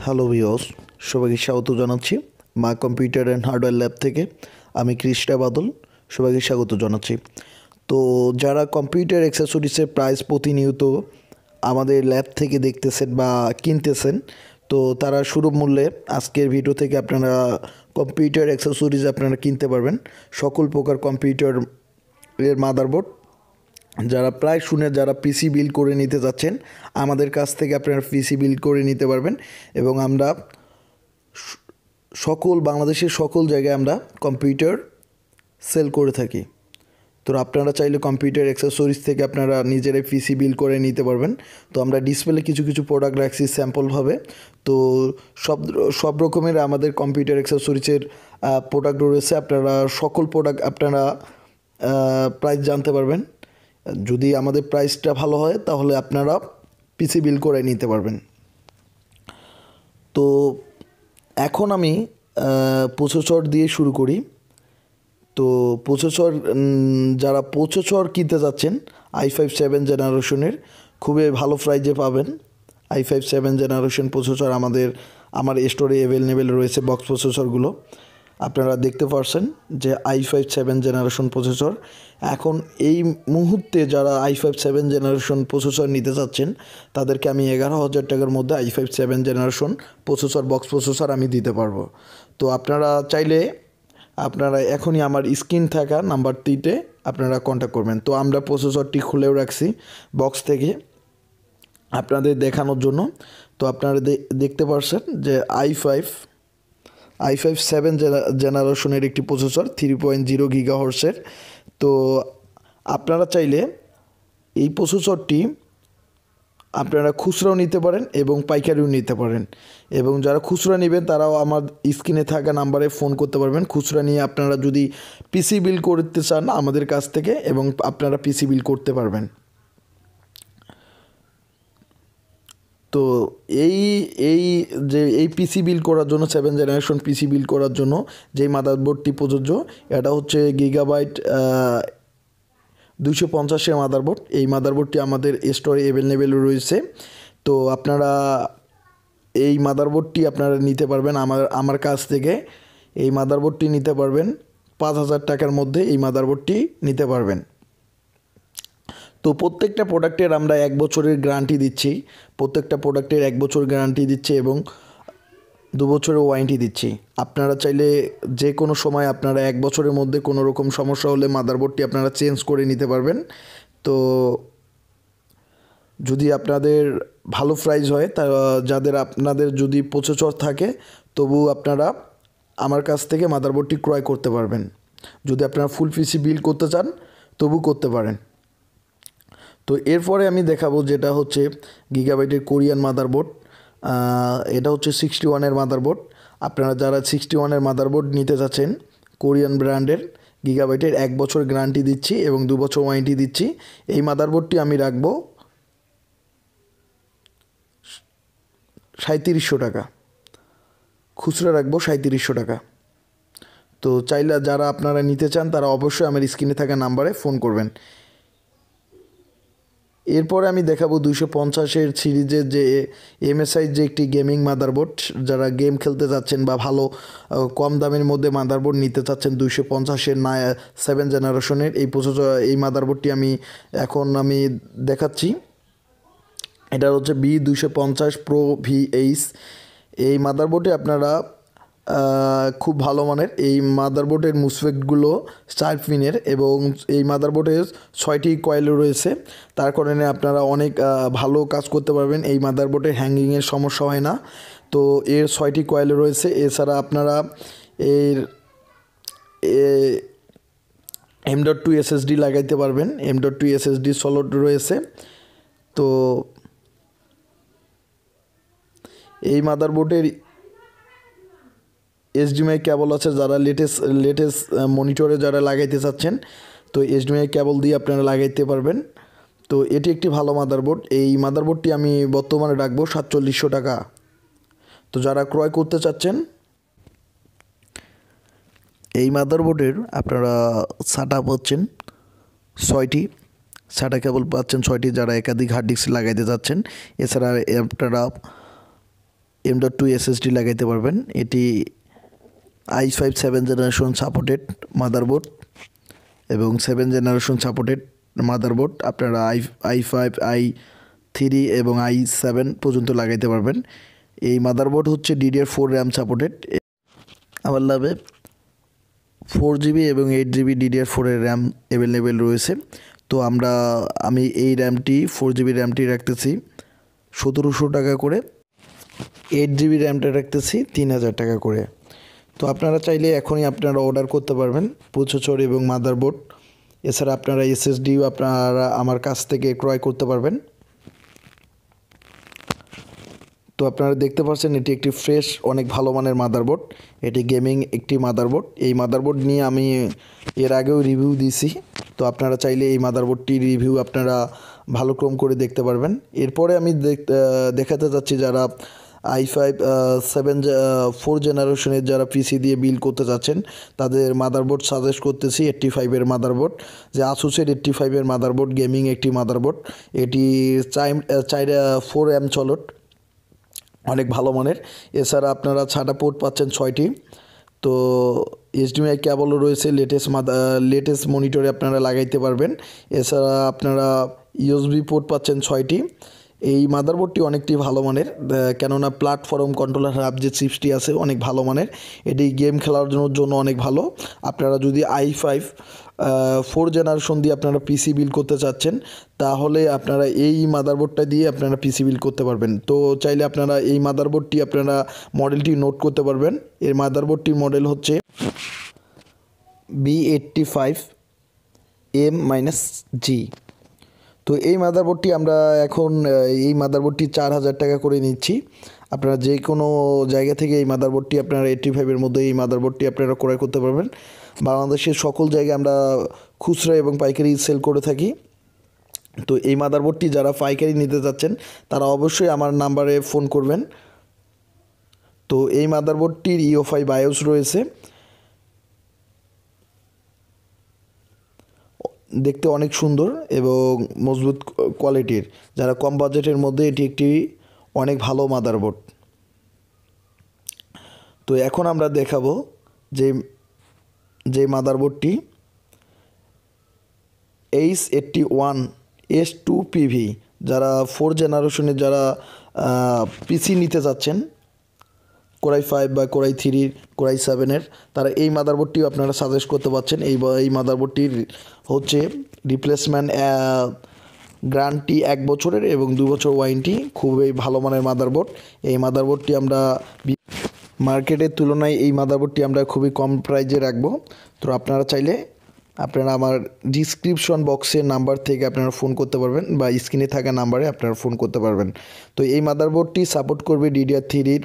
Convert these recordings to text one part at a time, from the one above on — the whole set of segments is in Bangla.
হ্যালো ভিউয়ার্স, সবাইকে স্বাগত জানাচ্ছি মা কম্পিউটার অ্যান্ড হার্ডওয়্যার ল্যাব থেকে। আমি কৃষ্ণা বাদল, সবাইকে স্বাগত জানাচ্ছি। তো যারা কম্পিউটার অ্যাক্সেসরিজের প্রাইস প্রতিনিয়ত আমাদের ল্যাব থেকে দেখতেছেন বা কিনতেছেন, তো তারা সুলভ মূল্যে আজকের ভিডিও থেকে আপনারা কম্পিউটার অ্যাক্সেসরিজ আপনারা কিনতে পারবেন। সকল প্রকার কম্পিউটার এর মাদারবোর্ড যারা প্রায় শুনে যারা পিসি বিল্ড করে নিতে যাচ্ছেন, আমাদের কাছ থেকে আপনারা পিসি বিল্ড করে নিতে পারবেন। এবং আমরা বাংলাদেশের সকল জায়গায় আমরা কম্পিউটার সেল করে থাকি। তো আপনারা চাইলে কম্পিউটার অ্যাক্সেসরিজ থেকে আপনারা নিজেরাই পিসি বিল্ড করে নিতে পারবেন। তো আমরা ডিসপ্লে কিছু কিছু প্রোডাক্ট রাখছি স্যাম্পলভাবে। তো সব রকমের আমাদের কম্পিউটার অ্যাক্সেসরিজের প্রোডাক্ট রয়েছে। আপনারা সকল প্রোডাক্ট আপনারা প্রাইস জানতে পারবেন। যদি আমাদের প্রাইসটা ভালো হয় তাহলে আপনারা পিসি বিল্ড করে নিতে পারবেন। তো এখন আমি প্রসেসর দিয়ে শুরু করি। তো যারা প্রসেসর কিনতে যাচ্ছেন i5 7 জেনারেশনের খুবই ভালো প্রাইজে পাবেন। i5 7 জেনারেশন প্রসেসর আমার স্টোরে অ্যাভেলেবেল রয়েছে। বক্স প্রসেসরগুলো আপনারা দেখতে পাচ্ছেন যে i5 7 জেনারেশন প্রসেসর। এখন এই মুহূর্তে যারা i5 7 জেনারেশন প্রসেসর নিতে চাচ্ছেন তাদেরকে আমি 11,000 টাকার মধ্যে i5 7 generation processor box processor আমি দিতে পারবো। তো আপনারা চাইলে আপনারা এখনই আমার স্ক্রিন থাকা নাম্বারটিতে আপনারা কন্ট্যাক্ট করবেন। তো আমরা প্রসেসরটি খুলেও রাখছি বক্স থেকে আপনাদের দেখানোর জন্য। তো আপনারা দেখতে পাচ্ছেন যে i5 7 জেনারেশনের একটি প্রসেসর 3.0 গিগাহার্টজের। তো আপনারা চাইলে এই প্রসেসরটি আপনারা খুচরাও নিতে পারেন এবং পাইকারিও নিতে পারেন। এবং যারা খুচরা নেবেন তারাও আমার স্ক্রিনে থাকা নাম্বারে ফোন করতে পারবেন। খুচরা নিয়ে আপনারা যদি পিসি বিল্ড করতে চান আমাদের কাছ থেকে, এবং আপনারা পিসি বিল্ড করতে পারবেন। তো এই পিসি বিল্ড করার জন্য 7 জেনারেশন পিসি বিল্ড করার জন্য যেই মাদারবোর্ডটি প্রযোজ্য, এটা হচ্ছে গিগাবাইট 250-এর মাদারবোর্ড। এই মাদারবোর্ডটি আমাদের স্টোরে অ্যাভেলেবেল রয়েছে। তো আপনারা এই মাদারবোর্ডটি আপনারা নিতে পারবেন আমার কাছ থেকে। এই মাদারবোর্ডটি নিতে পারবেন 5,000 টাকার মধ্যে। এই মাদারবোর্ডটি নিতে পারবেন। তো প্রত্যেকটা প্রোডাক্টের আমরা 1 বছরের গ্যারান্টি দিচ্ছি। প্রত্যেকটা প্রোডাক্টের 1 বছর গ্যারান্টি দিচ্ছি এবং 2 বছরের ওয়ারেন্টি দিচ্ছি। আপনারা চাইলে যে কোনো সময় আপনারা 1 বছরের মধ্যে কোনো রকম সমস্যা হলে মাদারবোর্ডটি আপনারা চেঞ্জ করে নিতে পারবেন। তো যদি আপনাদের ভালো প্রাইস হয় তা আপনাদের যদি প্রসেসর থাকে তবু আপনারা আমার কাছ থেকে মাদারবোর্ডটি ক্রয় করতে পারবেন। যদি আপনারা ফুল পিসি বিল্ড করতে চান তবু করতে পারেন। তো এরপরে আমি দেখাবো যেটা হচ্ছে গিগাবাইটের কোরিয়ান মাদারবোর্ড। এটা হচ্ছে 61-এর মাদারবোর্ড। আপনারা যারা 61-এর মাদারবোর্ড নিতে চাচ্ছেন কোরিয়ান ব্র্যান্ডের, গিগাবাইটের 1 বছর গ্যারান্টি দিচ্ছি এবং 2 বছর ওয়ারেন্টি দিচ্ছি। এই মাদারবোর্ডটি আমি রাখবো 3700 টাকা, খুচরা রাখবো 3700 টাকা। তো চাইলে যারা আপনারা নিতে চান তারা অবশ্যই আমার স্ক্রিনে থাকা নাম্বারে ফোন করবেন। এরপরে আমি দেখাবো 250-এর সিরিজের যে MSI যে একটি গেমিং মাদারবোর্ড। যারা গেম খেলতে যাচ্ছেন বা ভালো কম দামের মধ্যে মাদারবোর্ড নিতে চাচ্ছেন 250-এর 7 জেনারেশনের এই মাদারবোর্ডটি আমি দেখাচ্ছি। এটা হচ্ছে B250 Pro VH। এই মাদারবোর্ডে আপনারা খুব ভালো মানের। এই মাদারবোর্ডের মুসফেটগুলো 4 পিনের এবং এই মাদারবোর্ডের 6টি কয়েল রয়েছে। তার কারণে আপনারা অনেক ভালো কাজ করতে পারবেন। এই মাদারবোর্ডের হ্যাঙ্গিংয়ের সমস্যা হয় না। তো এর 6টি কয়েল রয়েছে। এছাড়া আপনারা এর M.2 SSD লাগাইতে পারবেন। M.2 SSD সলিড রয়েছে। তো এই মাদারবোর্ডের HDMI কেবল আছে। যারা লেটেস্ট মনিটরে যারা লাগাইতে চাচ্ছেন তো HDMI কেবল দিয়ে আপনারা লাগাইতে পারবেন। তো এটি একটি ভালো মাদারবোর্ড। এই মাদারবোর্ডটি আমি বর্তমানে রাখবো 4700 টাকা। তো যারা ক্রয় করতে চাচ্ছেন এই মাদারবোর্ডের আপনারা SATA পাচ্ছেন 6টি, SATA কেবল পাচ্ছেন 6টি যারা একাধিক হার্ড ডিস্ক লাগাইতে চাচ্ছেন। এছাড়া আপনারা M.2 SSD লাগাইতে পারবেন। এটি i5 7 জেনারেশন সাপোর্টেড মাদারবোর্ড এবং 7 জেনারেশন সাপোর্টেড মাদারবোর্ড আপনারা i5 i3 এবং i7 পর্যন্ত লাগাইতে পারবেন। এই মাদারবোর্ড হচ্ছে DDR4 র্যাম সাপোর্টেড। আমার ল্যাবে 4GB এবং 8GB DDR4 এর র্যাম অ্যাভেলেবেল রয়েছে। তো আমি এই র্যামটি 4GB র্যামটি রাখতেছি 1700 টাকা করে, 8GB র্যামটা রাখতেছি 3000 টাকা করে। তো আপনারা চাইলে এখনই আপনারা অর্ডার করতে পারবেন প্রসেসর এবং মাদারবোর্ড। এছাড়া আপনারা SSDও আপনারা আমার কাছ থেকে ক্রয় করতে পারবেন। তো আপনারা দেখতে পাচ্ছেন এটি একটি ফ্রেশ অনেক ভালো মানের মাদারবোর্ড। এটি গেমিং একটি মাদারবোর্ড। এই মাদারবোর্ড নিয়ে আমি এর আগেও রিভিউ দিয়েছি। তো আপনারা চাইলে এই মাদারবোর্ডটির রিভিউ আপনারা ভালো ক্রম করে দেখতে পারবেন। এরপরে আমি দেখাতে যাচ্ছি যারা i5 4 জেনারেশনের যারা পিসি দিয়ে বিল্ড করতে যাচ্ছেন তাদের মাদারবোর্ড সাজেস্ট করতেছি 85 এর মাদারবোর্ড, যে আসুসের 85 এর মাদারবোর্ড গেমিং একটি মাদারবোর্ড। এটি 4M চলট, অনেক ভালো মানের। এছাড়া আপনারা ছাটা পোর্ট পাচ্ছেন 6টি। তো HDMI কেবলও রয়েছে, লেটেস্ট মনিটরে আপনারা লাগাইতে পারবেন। এছাড়া আপনারা USB পোর্ট পাচ্ছেন 6টি। এই মাদারবোর্ডটি অনেকটি ভালো মানের, কেননা প্ল্যাটফর্ম কন্ট্রোলার হাব যে চিপসটি আছে অনেক ভালো মানের। এটি গেম খেলার জন্য অনেক ভালো। আপনারা যদি i5 4 জেনারেশন দিয়ে আপনারা পিসি বিল্ড করতে চাচ্ছেন তাহলে আপনারা এই মাদারবোর্ডটা দিয়ে আপনারা পিসি বিল্ড করতে পারবেন। তো চাইলে আপনারা এই মাদারবোর্ডটি আপনারা মডেলটি নোট করতে পারবেন। এর মাদারবোর্ডটির মডেল হচ্ছে B85M-G। তো এই মাদারবোর্ডটি আমরা এখন এই মাদারবোর্ডটি 4000 টাকা করে নিচ্ছি। আপনারা যে কোনো জায়গা থেকে এই মাদারবোর্ডটি আপনারা 85 এর মধ্যে এই মাদারবোর্ডটি আপনারা ক্রয় করতে পারবেন। বাংলাদেশের সকল জায়গায় আমরা খুচরা এবং পাইকারি সেল করে থাকি। তো এই মাদারবোর্ডটি যারা পাইকারি নিতে যাচ্ছেন তারা অবশ্যই আমার নাম্বারে ফোন করবেন। তো এই মাদারবোর্ডটির UEFI বায়োস রয়েছে, দেখতে অনেক সুন্দর এবং মজবুত কোয়ালিটির। যারা কম বাজেটের মধ্যে এটি একটি অনেক ভালো মাদারবোর্ড। তো এখন আমরা দেখাবো যে মাদারবোর্ডটি H81 S2PV, যারা 4 জেনারেশনের যারা পিসি নিতে যাচ্ছেন কোরাই 5 বা কোরাই 3 কোরাই 7-এর, তারা এই মাদারবোর্ডটিও আপনারা সাজেস্ট করতে পারছেন। এই মাদারবোর্ডটির হচ্ছে রিপ্লেসমেন্ট গ্যারান্টি 1 বছরের এবং 2 বছর ওয়ারেন্টি। খুবই ভালো মানের মাদারবোর্ড। এই মাদারবোর্ডটি আমরা মার্কেটের তুলনায় এই মাদারবোর্ডটি আমরা খুবই কম প্রাইজে রাখবো। তো আপনারা চাইলে আপনারা আমার ডিসক্রিপশন বক্সের নাম্বার থেকে আপনারা ফোন করতে পারবেন বা স্ক্রিনে থাকা নাম্বারে আপনারা ফোন করতে পারবেন। তো এই মাদারবোর্ডটি সাপোর্ট করবে DDR3-র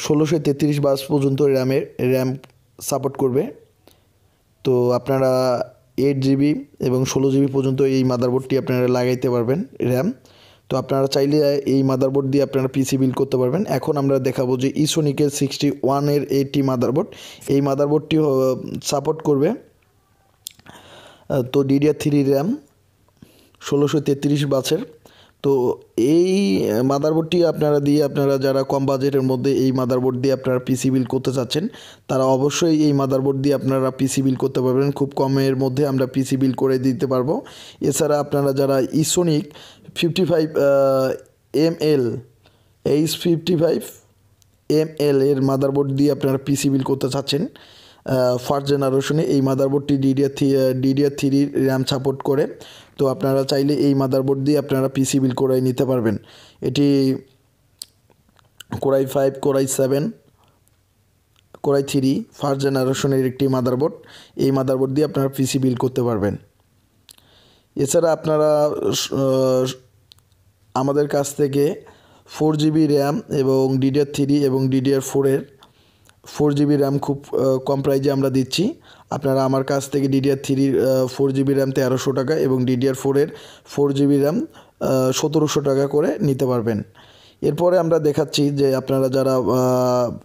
1633 বাস পর্যন্ত র্যাম সাপোর্ট করবে। তো আপনারা 8GB এবং 16GB পর্যন্ত এই মাদারবোর্ডটি আপনারা লাগাইতে পারবেন র্যাম। তো আপনারা চাইলে এই মাদারবোর্ড দিয়ে আপনারা পিসি বিল্ড করতে পারবেন। এখন আমরা দেখাবো যে ইসোনিকের 61-এর এটি মাদারবোর্ড। এই মাদারবোর্ডটি সাপোর্ট করবে তো DDR3 র্যাম 1633 বাসের। তো এই মাদারবোর্ডটি আপনারা যারা কম বাজেটের মধ্যে এই মাদারবোর্ড দিয়ে আপনারা পিসি বিল্ড করতে চাচ্ছেন তারা অবশ্যই এই মাদারবোর্ড দিয়ে আপনারা পিসি বিল্ড করতে পারবেন। খুব কমের মধ্যে আমরা পিসি বিল্ড করে দিতে পারবো। এছাড়া আপনারা যারা ইসোনিক 55ml H55ml এর মাদারবোর্ড দিয়ে আপনারা পিসি বিল্ড করতে চাচ্ছেন ফার্স্ট জেনারেশনে, এই মাদারবোর্ডটি DDR3 র্যাম সাপোর্ট করে। তো আপনারা চাইলে এই মাদারবোর্ড দিয়ে আপনারা পিসি বিল্ড করে নিতে পারবেন। এটি কোরাই 5 কোরাই 7 কোরাই 3 ফার্স্ট জেনারেশনের একটি মাদারবোর্ড। এই মাদারবোর্ড দিয়ে আপনারা পিসি বিল্ড করতে পারবেন। এছাড়া আপনারা আমাদের কাছ থেকে 4GB র্যাম এবং DDR3 এবং DDR4-এর 4GB র্যাম খুব কম প্রাইজে আমরা দিচ্ছি। আপনারা আমার কাছ থেকে DDR3 4GB র্যাম 1300 টাকা এবং DDR4-এর 4GB র্যাম 1700 টাকা করে নিতে পারবেন। এরপরে আমরা দেখাচ্ছি যে আপনারা যারা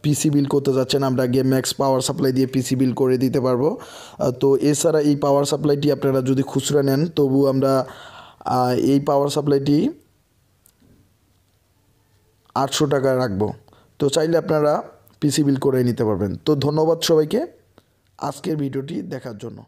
পিসি বিল্ড করতে যাচ্ছেন আমরা গেম ম্যাক্স পাওয়ার সাপ্লাই দিয়ে পিসি বিল্ড করে দিতে পারবো। তো এছাড়া এই পাওয়ার সাপ্লাইটি আপনারা যদি খুচরা নেন তবু আমরা এই পাওয়ার সাপ্লাইটি 800 টাকা রাখবো। তো চাইলে আপনারা পিসি বিল করে নিতে পারবেন। তো ধন্যবাদ সবাইকে আজকের ভিডিওটি দেখার জন্য।